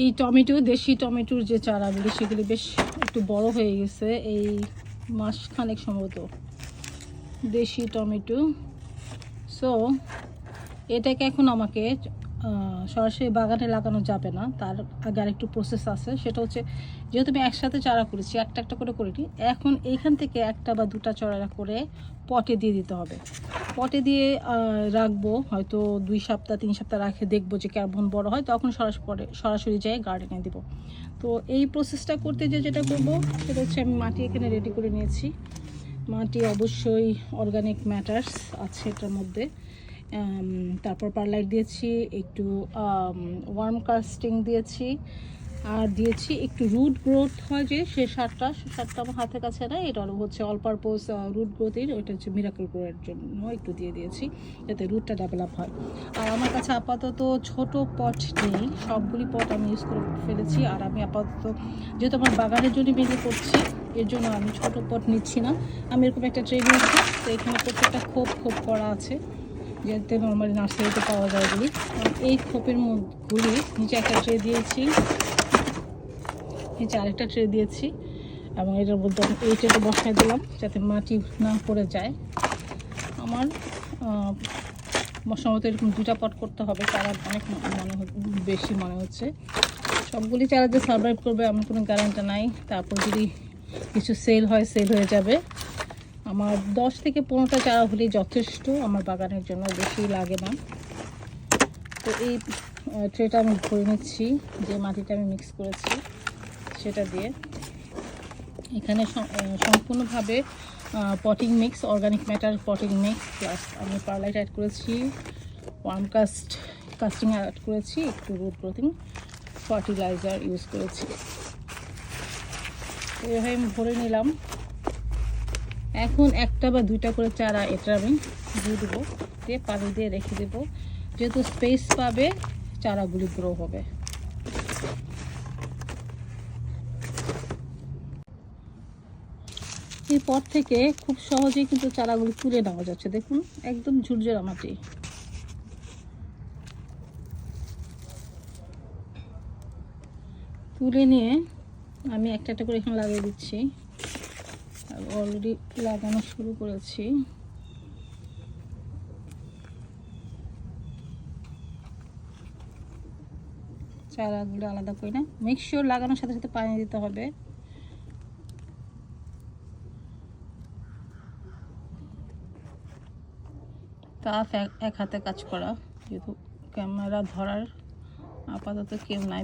এই টমেটো, দেশি টমেটোর যে চারাগুলি সেগুলি বেশ একটু বড় হয়ে গেছে, এই মাসখানেক সম্ভবত দেশি টমেটো। সো এটাকে এখন আমাকে সরাসরি বাগানে লাগানো যাবে না, তার আগে আরেকটু প্রসেস আছে। সেটা হচ্ছে, যেহেতু আমি একসাথে চারা করেছি, একটা একটা করে করিনি, এখন এইখান থেকে একটা বা দুটা চারা করে পটে দিয়ে দিতে হবে। পটে দিয়ে রাখবো হয়তো 2 সপ্তাহ 3 সপ্তাহ রাখে দেখবো যে কেমন বড় হয়, তখন সরাসরি যাই গার্ডেনে দিব। তো এই প্রসেসটা করতে যেটা করবো সেটা হচ্ছে, আমি মাটি এখানে রেডি করে নিয়েছি। মাটি অবশ্যই অর্গানিক ম্যাটার্স আছে এটার মধ্যে। তারপর পারলাইট দিয়েছি, একটু ওয়ার্ম কাস্টিং দিয়েছি, আর দিয়েছি একটু রুট গ্রোথ হয় যে সে সারটা আমার হাতের কাছে না, এটা হচ্ছে অল পারপোজ রুট গ্রোথের, ওইটা হচ্ছে মিরাকল গ্রোয়ের জন্য একটু দিয়ে দিয়েছি, যাতে রুটটা ডেভেলপ হয়। আর আমার কাছে আপাতত ছোট পট নেই, সবগুলি পট আমি ইউজ করে ফেলেছি। আর আমি আপাতত, যেহেতু আমার বাগানের জন্য বেরিয়ে করছি, এর জন্য আমি ছোট পট নিচ্ছি না। আমি এরকম একটা ট্রে নিয়েছি, তো এখানে প্রত্যেকটা খোপ করা আছে, যেতে নর্মালি নার্সারিতে পাওয়া যায় বলি। এই খোপের মধ্যে নিচে একটা ট্রে দিয়েছি, নিচে আরেকটা ট্রে দিয়েছি, এবং এটার মধ্যে আমি এই ট্রেতে বসায় দিলাম যাতে মাটি না পড়ে যায়। আমার সম্ভবত এরকম 2টা পট করতে হবে, চারা অনেক বেশি মনে হচ্ছে। সবগুলি চারা যে সার্ভাইভ করবে আমার কোনো গ্যারান্টি নাই। তারপর যদি কিছু সেল হয়ে যাবে। আমার 10 থেকে 15টা চারা হলেই যথেষ্ট আমার বাগানের জন্য, বেশি লাগে না। তো এই ট্রেটা আমি ভরে নিচ্ছি, যে মাটিটা আমি মিক্স করেছি সেটা দিয়ে। এখানে সম্পূর্ণভাবে potting mix, organic matter potting mix, plus আমি পারলাইট অ্যাড করেছি, ওয়ার্ম কাস্টিং অ্যাড করেছি, একটু রুট গ্রোথিং ফার্টিলাইজার ইউজ করেছি। এভাবে আমি ভরে নিলাম। এখন একটা বা 2টা করে চারা এটা আমি দিয়ে দেবো, দিয়ে পানি দিয়ে রেখে দেবো, যেহেতু স্পেস পাবে চারাগুলি গ্রো হবে। এরপর থেকে খুব সহজেই কিন্তু চারাগুলি তুলে নেওয়া যাচ্ছে, দেখুন একদম ঝুরঝুরা মাটি। তুলে নিয়ে আমি একটা একটা করে এখানে লাগিয়ে দিচ্ছি, অলরেডি লাগানো শুরু করেছি। চারাগুলো আলাদা করে না, মেক শিওর লাগানোর সাথে সাথে পানি দিতে হবে। টাফ এক হাতে কাজ করা, যেহেতু ক্যামেরা ধরার আপাতত কেউ নাই।